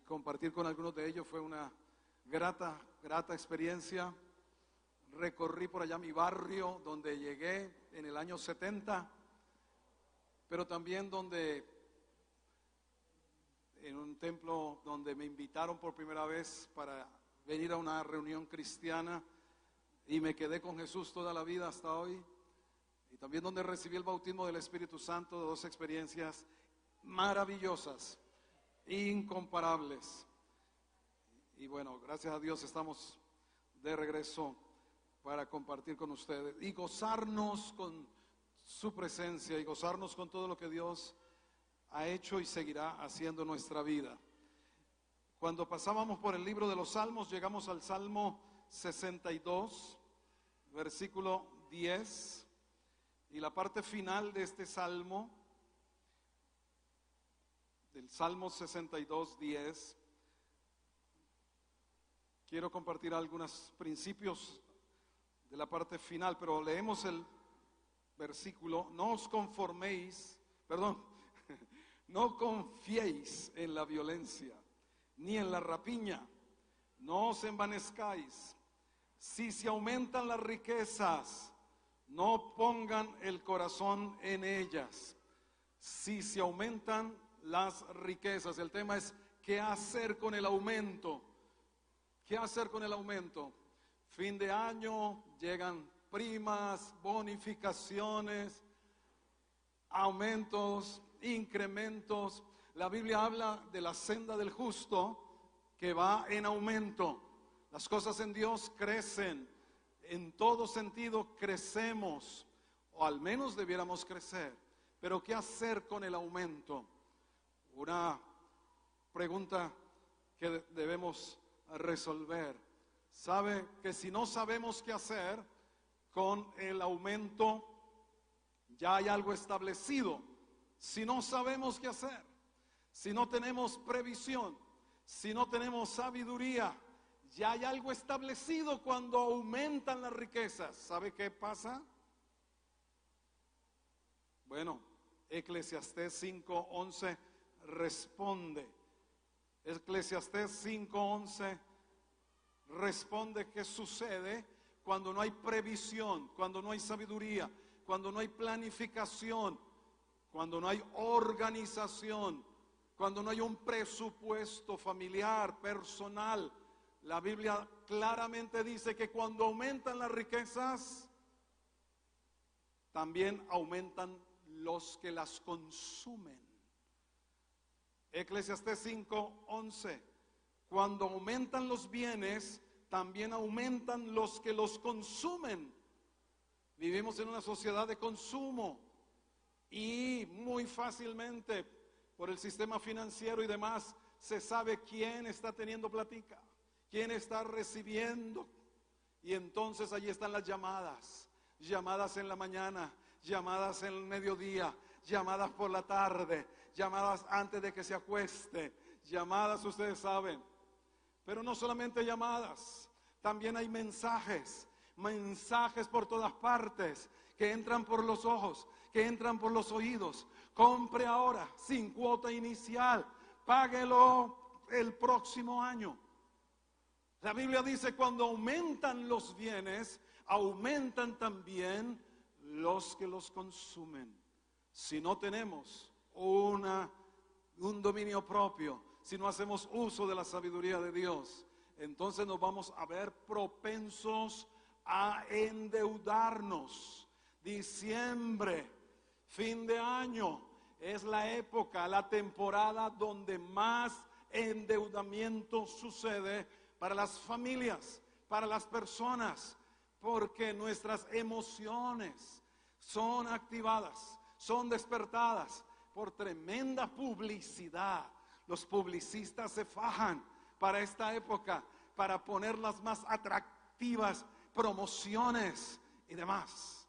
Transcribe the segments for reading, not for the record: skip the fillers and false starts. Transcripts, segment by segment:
compartir con algunos de ellos. Fue una grata experiencia. Recorrí por allá mi barrio donde llegué en el año 70, pero también en un templo donde me invitaron por primera vez para venir a una reunión cristiana y me quedé con Jesús toda la vida hasta hoy. Y también donde recibí el bautismo del Espíritu Santo, dos experiencias maravillosas, incomparables. Y bueno, gracias a Dios estamos de regreso para compartir con ustedes y gozarnos con su presencia y gozarnos con todo lo que Dios ha hecho y seguirá haciendo en nuestra vida. Cuando pasábamos por el libro de los Salmos, llegamos al Salmo 62, versículo 10, y la parte final de este Salmo, del Salmo 62, 10, quiero compartir algunos principios de la parte final, pero leemos el versículo: no os conforméis, no confiéis en la violencia, ni en la rapiña, no os envanezcáis. Si se aumentan las riquezas, no pongan el corazón en ellas. Si se aumentan las riquezas, el tema es ¿qué hacer con el aumento? ¿Qué hacer con el aumento? Fin de año, llegan primas, bonificaciones, aumentos, incrementos. La Biblia habla de la senda del justo que va en aumento. Las cosas en Dios crecen, en todo sentido crecemos, o al menos debiéramos crecer. Pero ¿qué hacer con el aumento? Una pregunta que debemos resolver. Sabe que si no sabemos qué hacer con el aumento, ya hay algo establecido. Si no sabemos qué hacer, si no tenemos previsión, si no tenemos sabiduría, ya hay algo establecido cuando aumentan las riquezas. ¿Sabe qué pasa? Bueno, Eclesiastés 5:11 responde. Eclesiastés 5:11 responde qué sucede cuando no hay previsión, cuando no hay sabiduría, cuando no hay planificación, cuando no hay organización, cuando no hay un presupuesto familiar, personal. La Biblia claramente dice que cuando aumentan las riquezas, también aumentan los que las consumen. Eclesiastés 5:11: cuando aumentan los bienes, también aumentan los que los consumen. Vivimos en una sociedad de consumo y muy fácilmente por el sistema financiero y demás se sabe quién está teniendo platica, quién está recibiendo, y entonces allí están las llamadas en la mañana, llamadas en el mediodía, llamadas por la tarde, llamadas antes de que se acueste, llamadas, ustedes saben. Pero no solamente llamadas, también hay mensajes por todas partes que entran por los ojos, que entran por los oídos. Compre ahora sin cuota inicial, páguelo el próximo año. La Biblia dice: cuando aumentan los bienes, aumentan también los que los consumen. Si no tenemos un dominio propio, si no hacemos uso de la sabiduría de Dios, entonces nos vamos a ver propensos a endeudarnos. Diciembre, fin de año, es la época, la temporada donde más endeudamiento sucede para las familias, para las personas, porque nuestras emociones son activadas, son despertadas por tremenda publicidad. Los publicistas se fajan para esta época, para poner las más atractivas promociones y demás.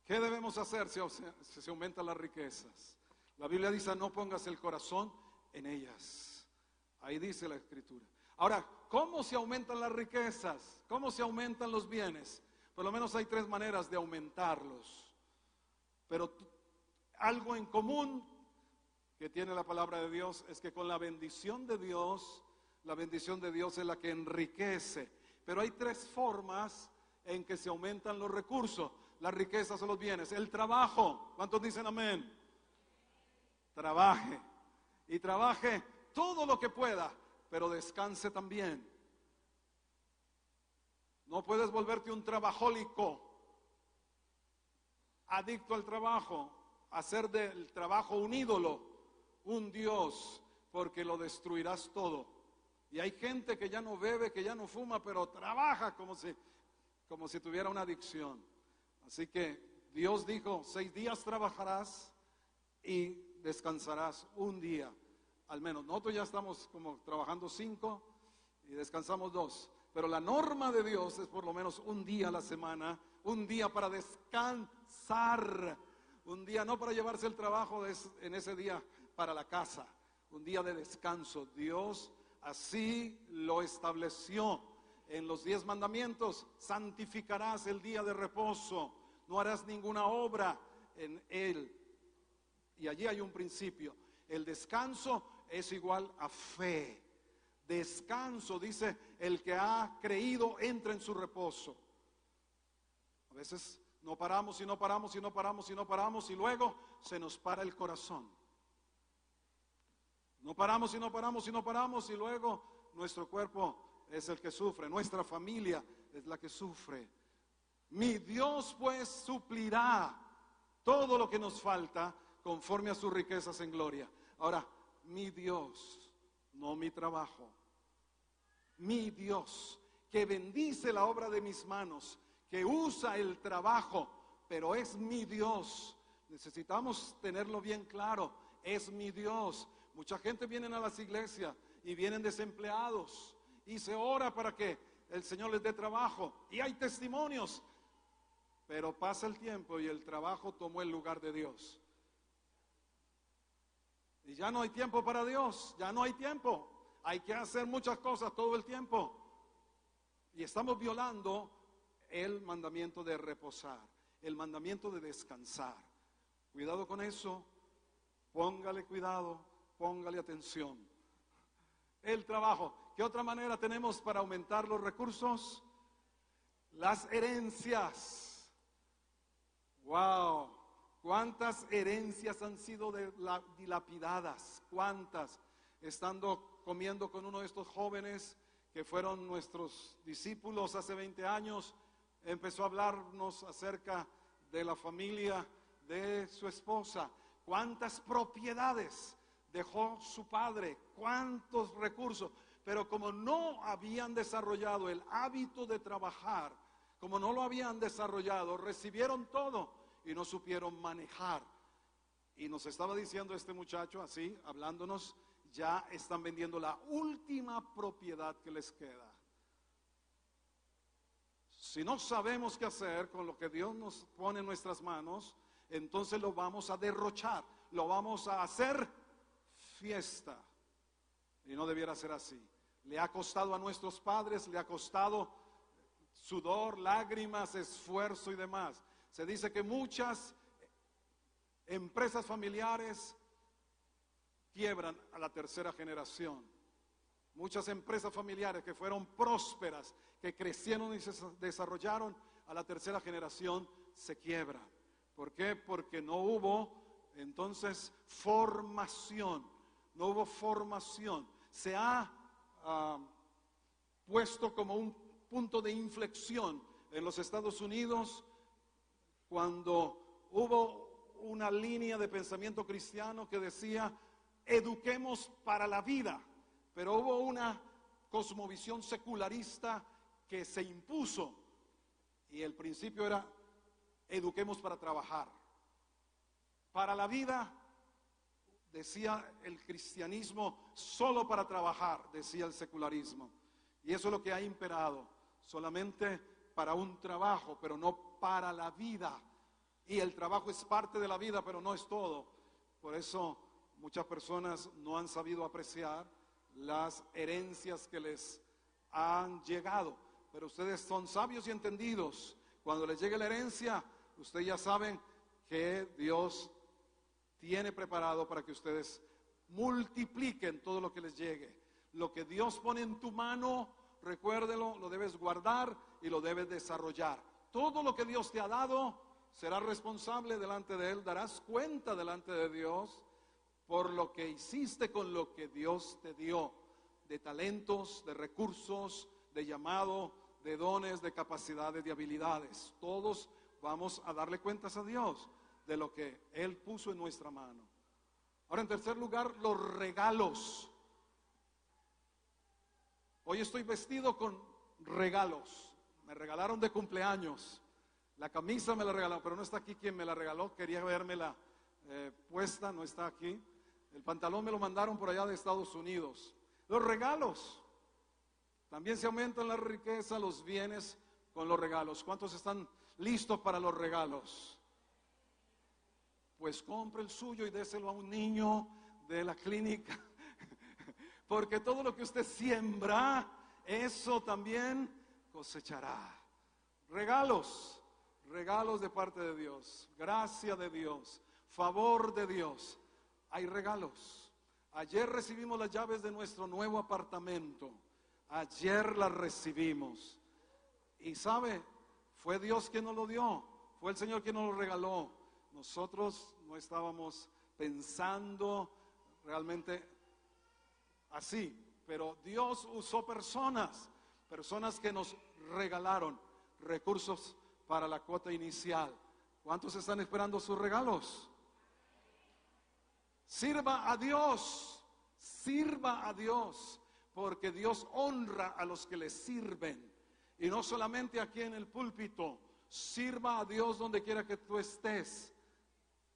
¿Qué debemos hacer si se aumentan las riquezas? La Biblia dice: no pongas el corazón en ellas. Ahí dice la Escritura. Ahora, ¿cómo se aumentan las riquezas? ¿Cómo se aumentan los bienes? Por lo menos hay tres maneras de aumentarlos. Pero algo en común que tiene la palabra de Dios es que con la bendición de Dios es la que enriquece. Pero hay tres formas en que se aumentan los recursos, las riquezas o los bienes. El trabajo, ¿cuántos dicen amén? Trabaje, y trabaje todo lo que pueda, pero descanse también. No puedes volverte un trabajólico, adicto al trabajo, hacer del trabajo un ídolo, un Dios, porque lo destruirás todo. Y hay gente que ya no bebe, que ya no fuma, pero trabaja como si tuviera una adicción. Así que Dios dijo, 6 días trabajarás y descansarás un día, al menos. Nosotros ya estamos como trabajando 5 y descansamos 2. Pero la norma de Dios es por lo menos un día a la semana, un día para descansar, un día no para llevarse el trabajo en ese día para la casa, un día de descanso. Dios así lo estableció en los 10 mandamientos. Santificarás el día de reposo, no harás ninguna obra en él. Y allí hay un principio. El descanso es igual a fe. Descanso, dice, el que ha creído entra en su reposo. A veces no paramos y no paramos y no paramos y no paramos y luego se nos para el corazón. No paramos y no paramos y no paramos y luego nuestro cuerpo es el que sufre, nuestra familia es la que sufre. Mi Dios pues suplirá todo lo que nos falta conforme a sus riquezas en gloria. Ahora, mi Dios, no mi trabajo. Mi Dios, que bendice la obra de mis manos, que usa el trabajo, pero es mi Dios. Necesitamos tenerlo bien claro, es mi Dios. Mucha gente viene a las iglesias y vienen desempleados y se ora para que el Señor les dé trabajo. Y hay testimonios, pero pasa el tiempo y el trabajo tomó el lugar de Dios. Y ya no hay tiempo para Dios, ya no hay tiempo. Hay que hacer muchas cosas todo el tiempo. Y estamos violando el mandamiento de reposar, el mandamiento de descansar. Cuidado con eso, póngale cuidado, póngale atención. El trabajo. ¿Qué otra manera tenemos para aumentar los recursos? Las herencias. Wow, cuántas herencias han sido dilapidadas, cuántas. Estando comiendo con uno de estos jóvenes que fueron nuestros discípulos hace 20 años, empezó a hablarnos acerca de la familia de su esposa. Cuántas propiedades dejó su padre, cuántos recursos, pero como no habían desarrollado el hábito de trabajar, como no lo habían desarrollado, recibieron todo y no supieron manejar. Y nos estaba diciendo este muchacho así, hablándonos, ya están vendiendo la última propiedad que les queda. Si no sabemos qué hacer con lo que Dios nos pone en nuestras manos, entonces lo vamos a derrochar, lo vamos a hacer fiesta. Y no debiera ser así. Le ha costado a nuestros padres, le ha costado sudor, lágrimas, esfuerzo y demás. Se dice que muchas empresas familiares quiebran a la tercera generación. Muchas empresas familiares que fueron prósperas, que crecieron y se desarrollaron, a la tercera generación se quiebran. ¿Por qué? Porque no hubo entonces formación. No hubo formación. Se ha puesto como un punto de inflexión en los Estados Unidos cuando hubo una línea de pensamiento cristiano que decía: eduquemos para la vida. Pero hubo una cosmovisión secularista que se impuso y el principio era: eduquemos para trabajar. Para la vida, decía el cristianismo, solo para trabajar, decía el secularismo. Y eso es lo que ha imperado, solamente para un trabajo, pero no para la vida. Y el trabajo es parte de la vida, pero no es todo. Por eso muchas personas no han sabido apreciar las herencias que les han llegado. Pero ustedes son sabios y entendidos. Cuando les llegue la herencia, ustedes ya saben que Dios tiene preparado para que ustedes multipliquen todo lo que les llegue. Lo que Dios pone en tu mano, recuérdelo, lo debes guardar y lo debes desarrollar. Todo lo que Dios te ha dado, serás responsable delante de Él, darás cuenta delante de Dios por lo que hiciste con lo que Dios te dio, de talentos, de recursos, de llamado, de dones, de capacidades, de habilidades. Todos vamos a darle cuentas a Dios de lo que Él puso en nuestra mano. Ahora, en tercer lugar, los regalos. Hoy estoy vestido con regalos. Me regalaron de cumpleaños. La camisa me la regaló, pero no está aquí quien me la regaló. Quería vérmela puesta, no está aquí. El pantalón me lo mandaron por allá de Estados Unidos. Los regalos. También se aumentan la riqueza, los bienes con los regalos. ¿Cuántos están listos para los regalos? Pues compre el suyo y déselo a un niño de la clínica. Porque todo lo que usted siembra, eso también cosechará. Regalos, regalos de parte de Dios, gracia de Dios, favor de Dios. Hay regalos. Ayer recibimos las llaves de nuestro nuevo apartamento. Ayer las recibimos. Y sabe, fue Dios quien nos lo dio, fue el Señor quien nos lo regaló. Nosotros no estábamos pensando realmente así, pero Dios usó personas que nos regalaron recursos para la cuota inicial. ¿Cuántos están esperando sus regalos? Sirva a Dios, porque Dios honra a los que le sirven. Y no solamente aquí en el púlpito, sirva a Dios donde quiera que tú estés.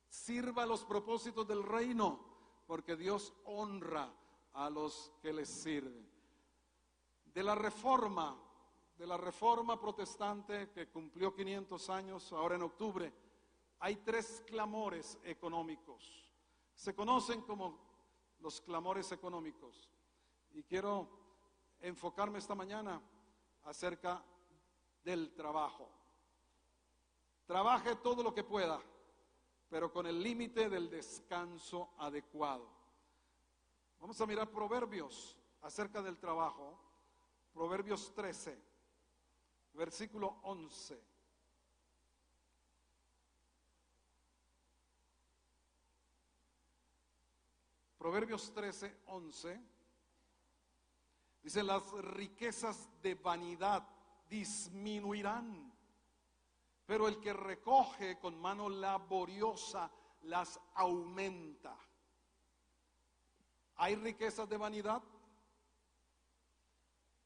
Sirva a los propósitos del reino, porque Dios honra a los que les sirven. De la reforma protestante que cumplió 500 años, ahora en octubre, hay 3 clamores económicos. Se conocen como los clamores económicos. Y quiero enfocarme esta mañana acerca del trabajo. Trabaje todo lo que pueda, pero con el límite del descanso adecuado. Vamos a mirar Proverbios acerca del trabajo. Proverbios 13, versículo 11. Proverbios 13, 11. Dice, las riquezas de vanidad disminuirán, pero el que recoge con mano laboriosa las aumenta. ¿Hay riquezas de vanidad?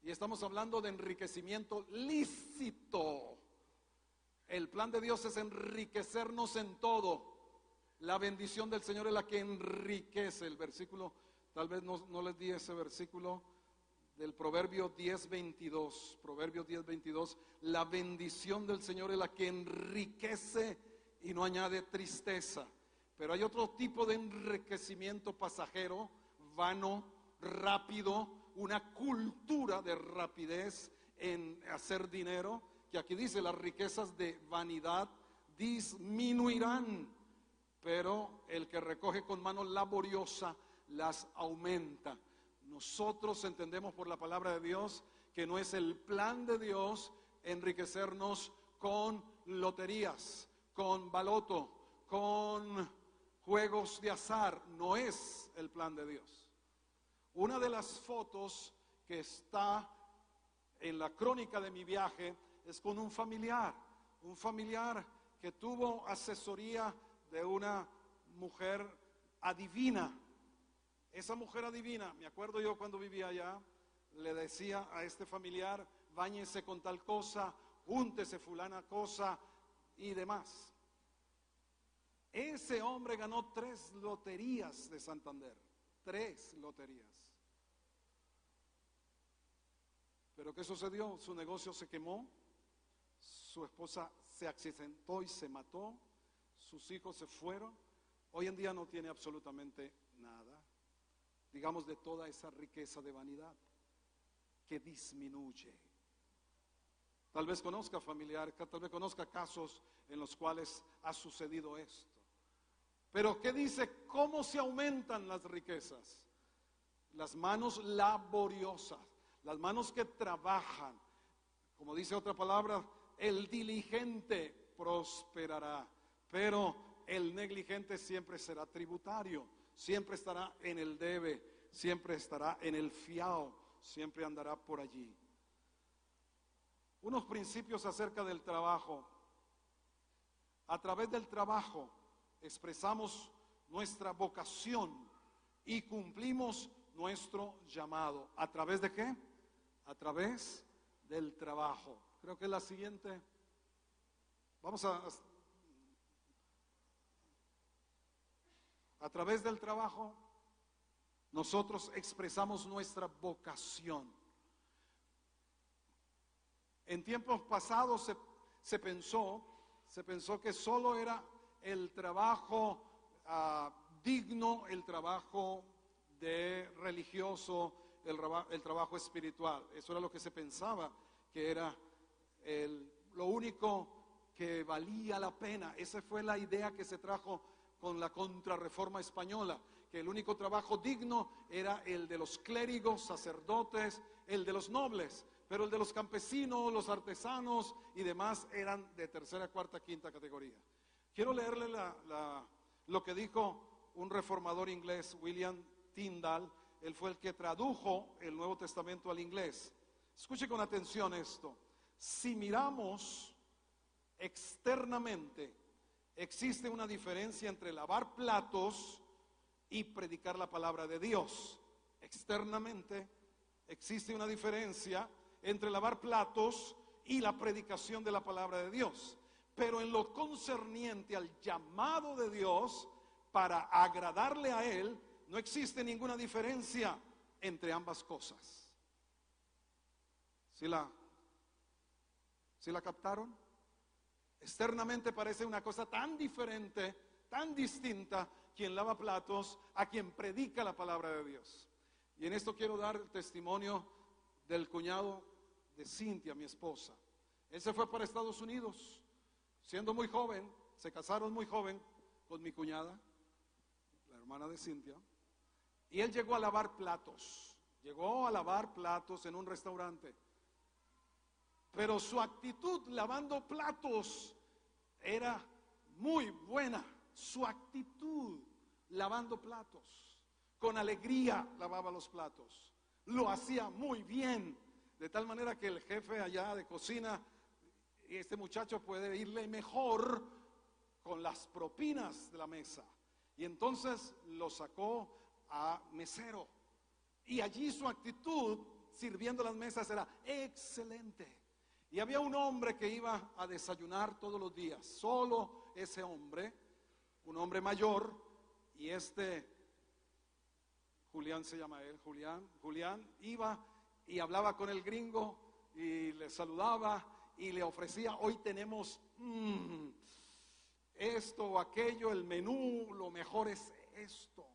Y estamos hablando de enriquecimiento lícito. El plan de Dios es enriquecernos en todo. La bendición del Señor es la que enriquece. El versículo, tal vez no les di ese versículo del Proverbio 10:22. Proverbio 10:22. La bendición del Señor es la que enriquece y no añade tristeza. Pero hay otro tipo de enriquecimiento pasajero, vano, rápido, una cultura de rapidez en hacer dinero, que aquí dice las riquezas de vanidad disminuirán, pero el que recoge con mano laboriosa las aumenta. Nosotros entendemos por la palabra de Dios que no es el plan de Dios enriquecernos con loterías, con baloto, con juegos de azar. No es el plan de Dios. Una de las fotos que está en la crónica de mi viaje es con un familiar que tuvo asesoría de una mujer adivina. Esa mujer adivina, me acuerdo yo cuando vivía allá, le decía a este familiar, báñese con tal cosa, júntese fulana cosa y demás. Ese hombre ganó 3 loterías de Santander, 3 loterías. Pero ¿qué sucedió? Su negocio se quemó, su esposa se accidentó y se mató, sus hijos se fueron. Hoy en día no tiene absolutamente nada, digamos, de toda esa riqueza de vanidad que disminuye. Tal vez conozca familiar, tal vez conozca casos en los cuales ha sucedido esto. Pero ¿qué dice? ¿Cómo se aumentan las riquezas? Las manos laboriosas, las manos que trabajan. Como dice otra palabra, el diligente prosperará, pero el negligente siempre será tributario, siempre estará en el debe, siempre estará en el fiao, siempre andará por allí. Unos principios acerca del trabajo. A través del trabajo expresamos nuestra vocación y cumplimos nuestro llamado. ¿A través de qué? A través del trabajo. Creo que es la siguiente. Vamos a través del trabajo nosotros expresamos nuestra vocación. En tiempos pasados se pensó que solo era el trabajo digno, el trabajo de religioso, el trabajo espiritual. Eso era lo que se pensaba que era lo único que valía la pena. Esa fue la idea que se trajo con la Contrarreforma española, que el único trabajo digno era el de los clérigos, sacerdotes, el de los nobles, pero el de los campesinos, los artesanos y demás eran de tercera, cuarta, quinta categoría. Quiero leerle lo que dijo un reformador inglés, William Tyndale. Él fue el que tradujo el Nuevo Testamento al inglés. Escuche con atención esto. Si miramos externamente, existe una diferencia entre lavar platos y predicar la palabra de Dios. Externamente existe una diferencia entre lavar platos y la predicación de la palabra de Dios. Pero en lo concerniente al llamado de Dios para agradarle a Él, no existe ninguna diferencia entre ambas cosas. ¿Sí la captaron? Externamente parece una cosa tan diferente, tan distinta, quien lava platos a quien predica la palabra de Dios. Y en esto quiero dar el testimonio del cuñado de Cintia, mi esposa. Él se fue para Estados Unidos, siendo muy joven, se casaron muy joven con mi cuñada, la hermana de Cintia, y él llegó a lavar platos en un restaurante. Pero su actitud lavando platos era muy buena. Su actitud lavando platos, con alegría lavaba los platos. Lo hacía muy bien, de tal manera que el jefe allá de cocina, este muchacho puede irle mejor con las propinas de la mesa. Y entonces lo sacó a mesero. Y allí su actitud sirviendo las mesas era excelente. Y había un hombre que iba a desayunar todos los días, solo ese hombre, un hombre mayor, y Julián se llama él, Julián iba y hablaba con el gringo y le saludaba y le ofrecía, hoy tenemos esto o aquello, el menú, lo mejor es esto.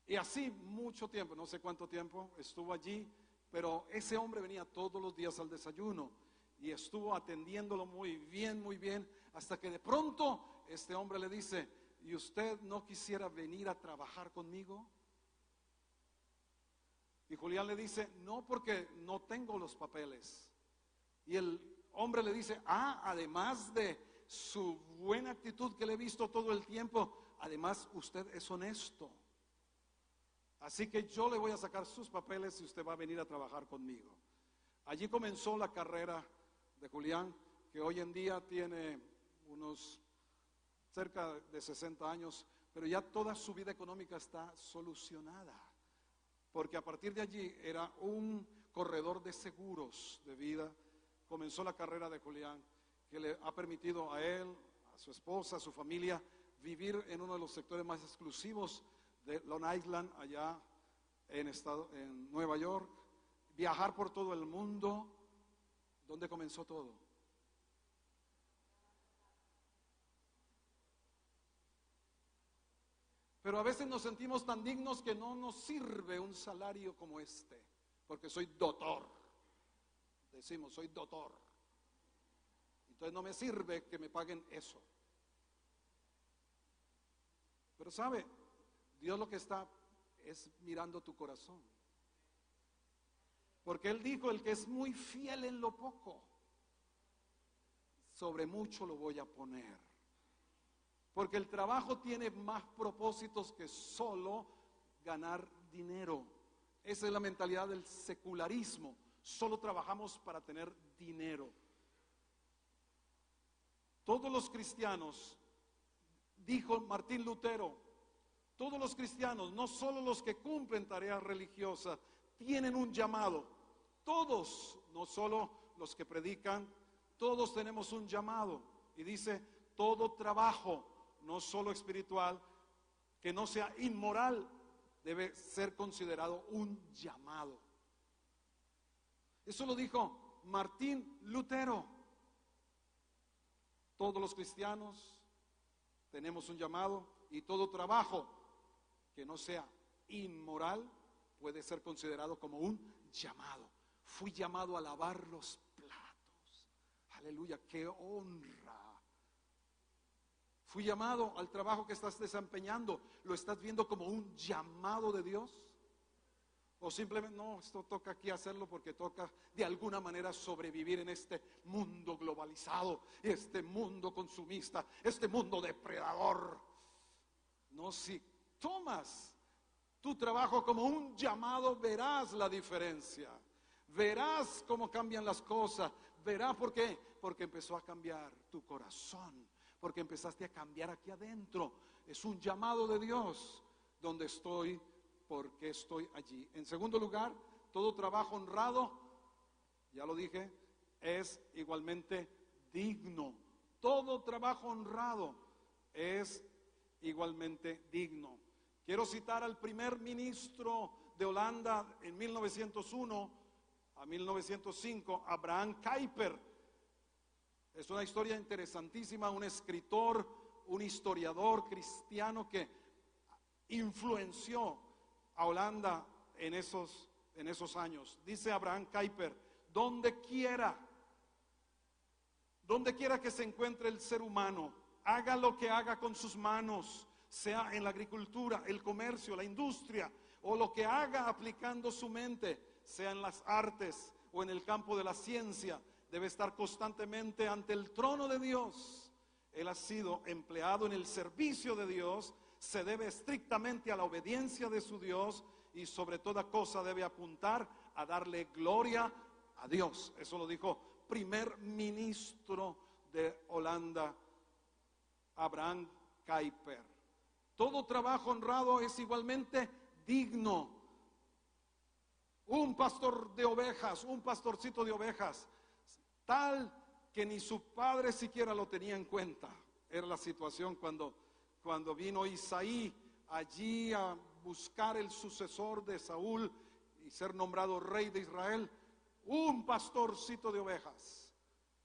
Y así mucho tiempo, no sé cuánto tiempo estuvo allí. Pero ese hombre venía todos los días al desayuno y estuvo atendiéndolo muy bien, hasta que de pronto este hombre le dice, ¿y usted no quisiera venir a trabajar conmigo? Y Julián le dice, no, porque no tengo los papeles. Y el hombre le dice, además de su buena actitud que le he visto todo el tiempo, además usted es honesto. Así que yo le voy a sacar sus papeles y usted va a venir a trabajar conmigo. Allí comenzó la carrera de Julián, que hoy en día tiene unos cerca de 60 años, pero ya toda su vida económica está solucionada. Porque a partir de allí era un corredor de seguros de vida. Comenzó la carrera de Julián, que le ha permitido a él, a su esposa, a su familia, vivir en uno de los sectores más exclusivos de Long Island, allá en Nueva York, viajar por todo el mundo. ¿Dónde comenzó todo? Pero a veces nos sentimos tan dignos que no nos sirve un salario como este, porque soy doctor. Decimos, soy doctor. Entonces no me sirve que me paguen eso. Pero sabe, Dios lo que está es mirando tu corazón. Porque Él dijo, el que es muy fiel en lo poco, sobre mucho lo voy a poner. Porque el trabajo tiene más propósitos que solo ganar dinero. Esa es la mentalidad del secularismo. Solo trabajamos para tener dinero. Todos los cristianos, dijo Martín Lutero, todos los cristianos, no solo los que cumplen tareas religiosas, tienen un llamado. Todos, no solo los que predican, todos tenemos un llamado. Y dice, todo trabajo, no solo espiritual, que no sea inmoral, debe ser considerado un llamado. Eso lo dijo Martín Lutero. Todos los cristianos tenemos un llamado y todo trabajo que no sea inmoral puede ser considerado como un llamado. Fui llamado a lavar los platos. Aleluya, qué honra. Fui llamado al trabajo que estás desempeñando. ¿Lo estás viendo como un llamado de Dios? O simplemente, no, esto toca aquí hacerlo porque toca de alguna manera sobrevivir en este mundo globalizado, este mundo consumista, este mundo depredador. No, si tomas tu trabajo como un llamado, verás la diferencia. Verás cómo cambian las cosas. Verás por qué. Porque empezó a cambiar tu corazón. Porque empezaste a cambiar aquí adentro. Es un llamado de Dios. Donde estoy, porque estoy allí. En segundo lugar, todo trabajo honrado, ya lo dije, es igualmente digno. Todo trabajo honrado es igualmente digno. Quiero citar al primer ministro de Holanda en 1901 a 1905, Abraham Kuyper. Es una historia interesantísima, un escritor, un historiador cristiano que influenció a Holanda en esos años. Dice Abraham Kuyper, donde quiera que se encuentre el ser humano, haga lo que haga con sus manos, sea en la agricultura, el comercio, la industria, o lo que haga aplicando su mente, sea en las artes o en el campo de la ciencia, debe estar constantemente ante el trono de Dios. Él ha sido empleado en el servicio de Dios, se debe estrictamente a la obediencia de su Dios y sobre toda cosa debe apuntar a darle gloria a Dios. Eso lo dijo primer ministro de Holanda, Abraham Kuyper. Todo trabajo honrado es igualmente digno. Un pastor de ovejas, un pastorcito de ovejas, tal que ni su padre siquiera lo tenía en cuenta. Era la situación cuando vino Isaí allí a buscar el sucesor de Saúl y ser nombrado rey de Israel. Un pastorcito de ovejas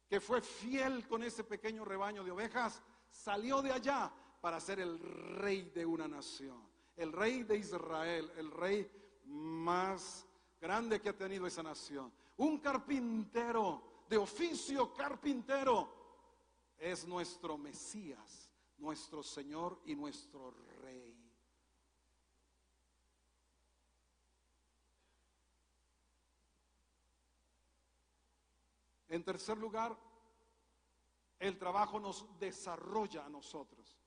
que fue fiel con ese pequeño rebaño de ovejas, salió de allá para ser el rey de una nación, el rey de Israel, el rey más grande que ha tenido esa nación. Un carpintero, de oficio carpintero, es nuestro Mesías, nuestro Señor y nuestro Rey. En tercer lugar, el trabajo nos desarrolla a nosotros.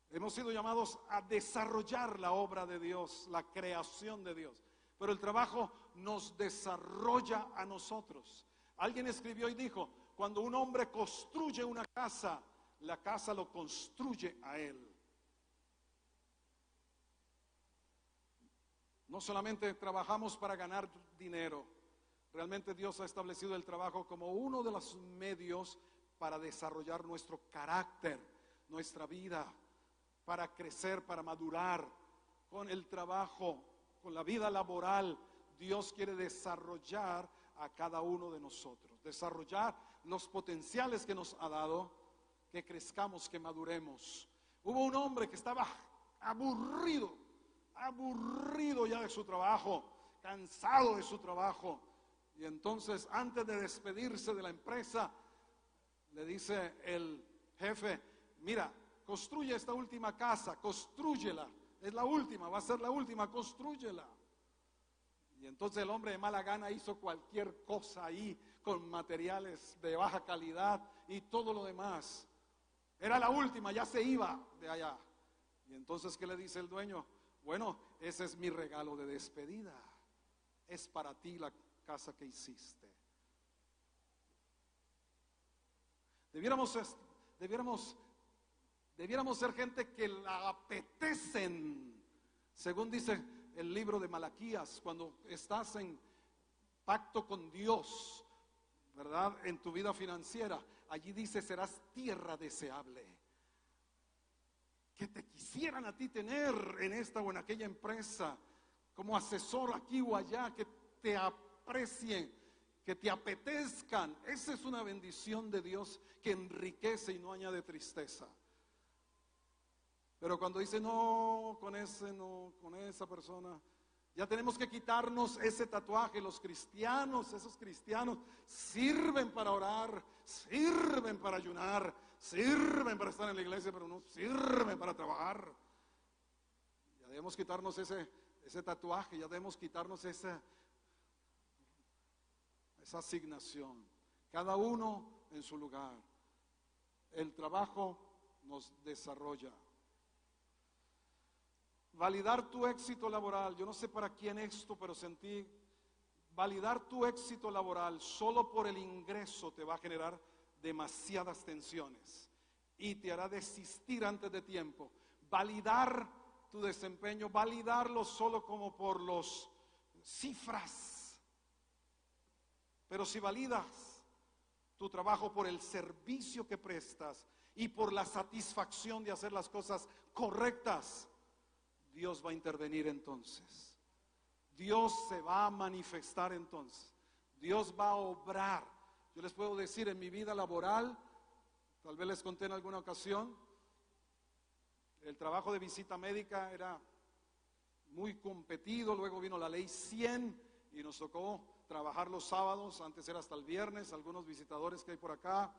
Hemos sido llamados a desarrollar la obra de Dios, la creación de Dios. Pero el trabajo nos desarrolla a nosotros. Alguien escribió y dijo, cuando un hombre construye una casa, la casa lo construye a él. No solamente trabajamos para ganar dinero, realmente Dios ha establecido el trabajo como uno de los medios para desarrollar nuestro carácter, nuestra vida, para crecer, para madurar. Con el trabajo, con la vida laboral, Dios quiere desarrollar a cada uno de nosotros, desarrollar los potenciales que nos ha dado, que crezcamos, que maduremos. Hubo un hombre que estaba aburrido ya de su trabajo, cansado de su trabajo, y entonces antes de despedirse de la empresa, le dice el jefe, mira, construye esta última casa, constrúyela. Es la última, va a ser la última, constrúyela. Y entonces el hombre de mala gana hizo cualquier cosa ahí con materiales de baja calidad y todo lo demás. Era la última, ya se iba de allá. Y entonces, ¿qué le dice el dueño? Bueno, ese es mi regalo de despedida. Es para ti la casa que hiciste. Debiéramos ser gente que la apetecen, según dice el libro de Malaquías, cuando estás en pacto con Dios, ¿verdad? En tu vida financiera, allí dice: serás tierra deseable. Que te quisieran a ti tener en esta o en aquella empresa, como asesor aquí o allá, que te aprecien, que te apetezcan. Esa es una bendición de Dios que enriquece y no añade tristeza. Pero cuando dice no, con ese no, con esa persona, ya tenemos que quitarnos ese tatuaje. Los cristianos, esos cristianos sirven para orar, sirven para ayunar, sirven para estar en la iglesia, pero no sirven para trabajar. Ya debemos quitarnos ese tatuaje, ya debemos quitarnos esa asignación. Cada uno en su lugar. El trabajo nos desarrolla. Validar tu éxito laboral. Yo no sé para quién esto, pero sentí, validar tu éxito laboral solo por el ingreso te va a generar demasiadas tensiones y te hará desistir antes de tiempo. Validar tu desempeño, validarlo solo como por las cifras. Pero si validas tu trabajo por el servicio que prestas y por la satisfacción de hacer las cosas correctas, Dios va a intervenir entonces. Dios se va a manifestar entonces. Dios va a obrar. Yo les puedo decir, en mi vida laboral, tal vez les conté en alguna ocasión, el trabajo de visita médica era muy competido. Luego vino la ley 100 y nos tocó trabajar los sábados. Antes era hasta el viernes, algunos visitadores que hay por acá.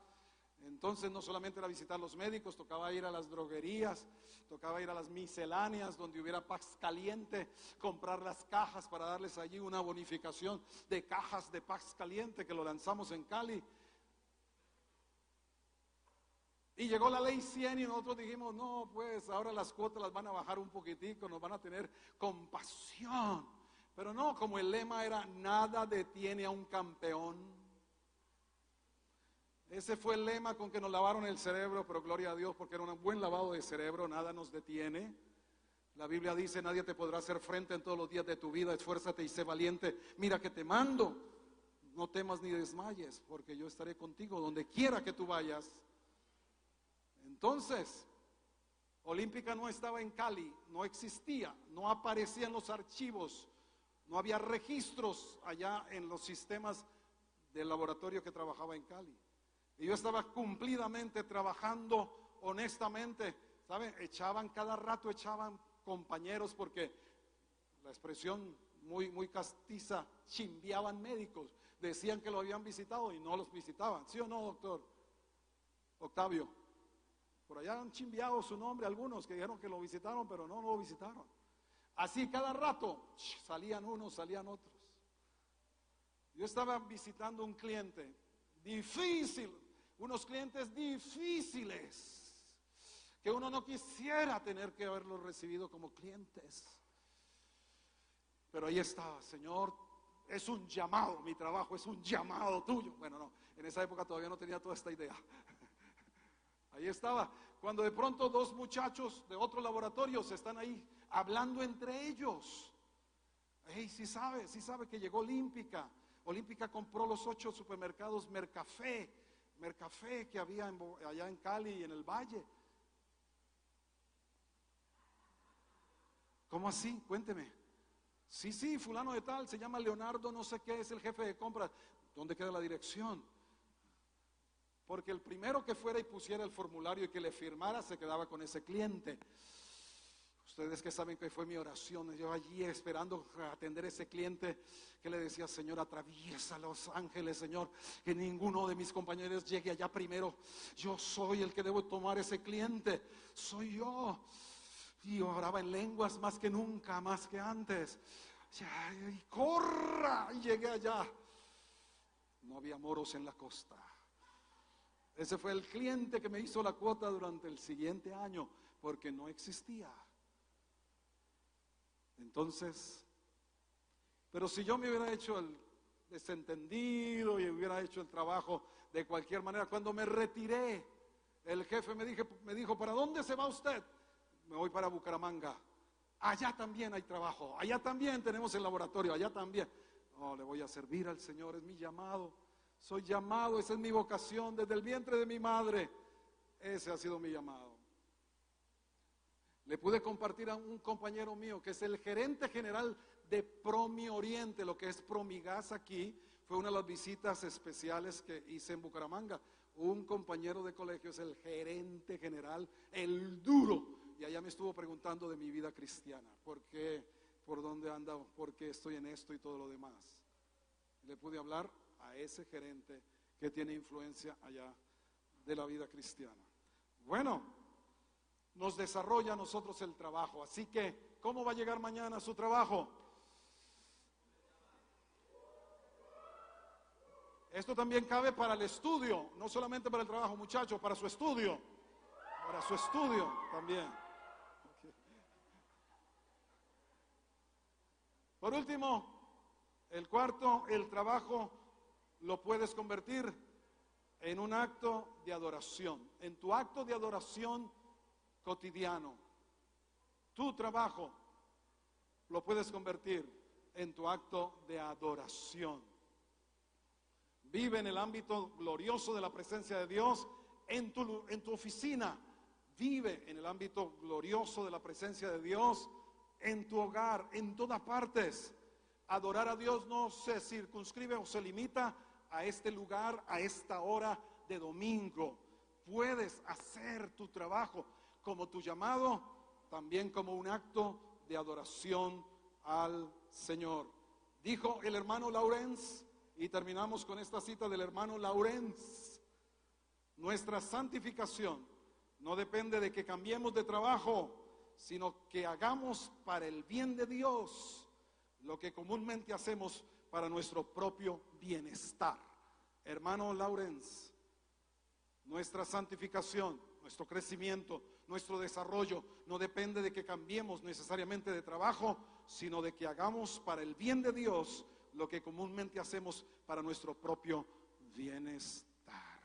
Entonces no solamente era visitar los médicos, tocaba ir a las droguerías, tocaba ir a las misceláneas donde hubiera Pax Caliente, comprar las cajas para darles allí una bonificación de cajas de Pax Caliente que lo lanzamos en Cali. Y llegó la ley 100 y nosotros dijimos: no, pues ahora las cuotas las van a bajar un poquitico, nos van a tener compasión. Pero no, como el lema era: nada detiene a un campeón. Ese fue el lema con que nos lavaron el cerebro, pero gloria a Dios, porque era un buen lavado de cerebro. Nada nos detiene. La Biblia dice: nadie te podrá hacer frente en todos los días de tu vida. Esfuérzate y sé valiente. Mira que te mando. No temas ni desmayes, porque yo estaré contigo donde quiera que tú vayas. Entonces, Olímpica no estaba en Cali, no existía, no aparecía en los archivos, no había registros allá en los sistemas del laboratorio que trabajaba en Cali. Y yo estaba cumplidamente trabajando honestamente, ¿saben? Cada rato echaban compañeros, porque la expresión muy castiza, chimbeaban médicos, decían que lo habían visitado y no los visitaban. ¿Sí o no, doctor Octavio? Por allá han chimbeado su nombre algunos que dijeron que lo visitaron, pero no lo visitaron. Así cada rato salían unos, salían otros. Yo estaba visitando un cliente difícil, unos clientes difíciles, que uno no quisiera tener que haberlos recibido como clientes. Pero ahí estaba: Señor, es un llamado, mi trabajo es un llamado tuyo. Bueno, no, en esa época todavía no tenía toda esta idea. Ahí estaba, cuando de pronto dos muchachos de otro laboratorio se están ahí hablando entre ellos. Hey, sí sabe que llegó Olímpica. Olímpica compró los 8 supermercados Mercafé que había allá en Cali y en el Valle. ¿Cómo así? Cuénteme. Sí, fulano de tal, se llama Leonardo, no sé qué, es el jefe de compras. ¿Dónde queda la dirección? Porque el primero que fuera y pusiera el formulario y que le firmara se quedaba con ese cliente. Ustedes que saben que fue mi oración, yo allí esperando atender a ese cliente que le decía: Señor, atraviesa Los Ángeles, Señor, que ninguno de mis compañeros llegue allá primero. Yo soy el que debo tomar ese cliente, soy yo. Y oraba en lenguas más que nunca, más que antes. Y corra, y llegué allá. No había moros en la costa. Ese fue el cliente que me hizo la cuota durante el siguiente año, porque no existía. Entonces, pero si yo me hubiera hecho el desentendido y hubiera hecho el trabajo de cualquier manera, cuando me retiré, el jefe me dijo: ¿para dónde se va usted? Me voy para Bucaramanga. Allá también hay trabajo, allá también tenemos el laboratorio, allá también. No, le voy a servir al Señor, es mi llamado. Soy llamado, esa es mi vocación desde el vientre de mi madre. Ese ha sido mi llamado. Le pude compartir a un compañero mío que es el gerente general de Promi Oriente, lo que es Promigas aquí. Fue una de las visitas especiales que hice en Bucaramanga. Un compañero de colegio es el gerente general, el duro. Y allá me estuvo preguntando de mi vida cristiana. ¿Por qué? ¿Por dónde anda? ¿Por qué estoy en esto y todo lo demás? Le pude hablar a ese gerente que tiene influencia allá de la vida cristiana. Bueno, nos desarrolla a nosotros el trabajo. Así que, ¿cómo va a llegar mañana a su trabajo? Esto también cabe para el estudio, no solamente para el trabajo, muchachos, para su estudio. Para su estudio también. Por último, el cuarto, el trabajo lo puedes convertir en un acto de adoración. En tu acto de adoración cotidiano, tu trabajo lo puedes convertir en tu acto de adoración. Vive en el ámbito glorioso de la presencia de Dios en tu oficina. Vive en el ámbito glorioso de la presencia de Dios en tu hogar, en todas partes. Adorar a Dios no se circunscribe o se limita a este lugar, a esta hora de domingo. Puedes hacer tu trabajo como tu llamado, también como un acto de adoración al Señor. Dijo el hermano Laurens, y terminamos con esta cita del hermano Laurens: nuestra santificación no depende de que cambiemos de trabajo, sino que hagamos para el bien de Dios lo que comúnmente hacemos para nuestro propio bienestar. Hermano Laurens, nuestra santificación, nuestro crecimiento, nuestro desarrollo no depende de que cambiemos necesariamente de trabajo, sino de que hagamos para el bien de Dios lo que comúnmente hacemos para nuestro propio bienestar.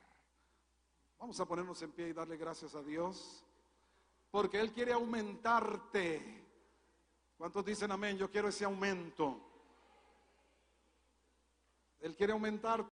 Vamos a ponernos en pie y darle gracias a Dios, porque Él quiere aumentarte. ¿Cuántos dicen amén? Yo quiero ese aumento. Él quiere aumentar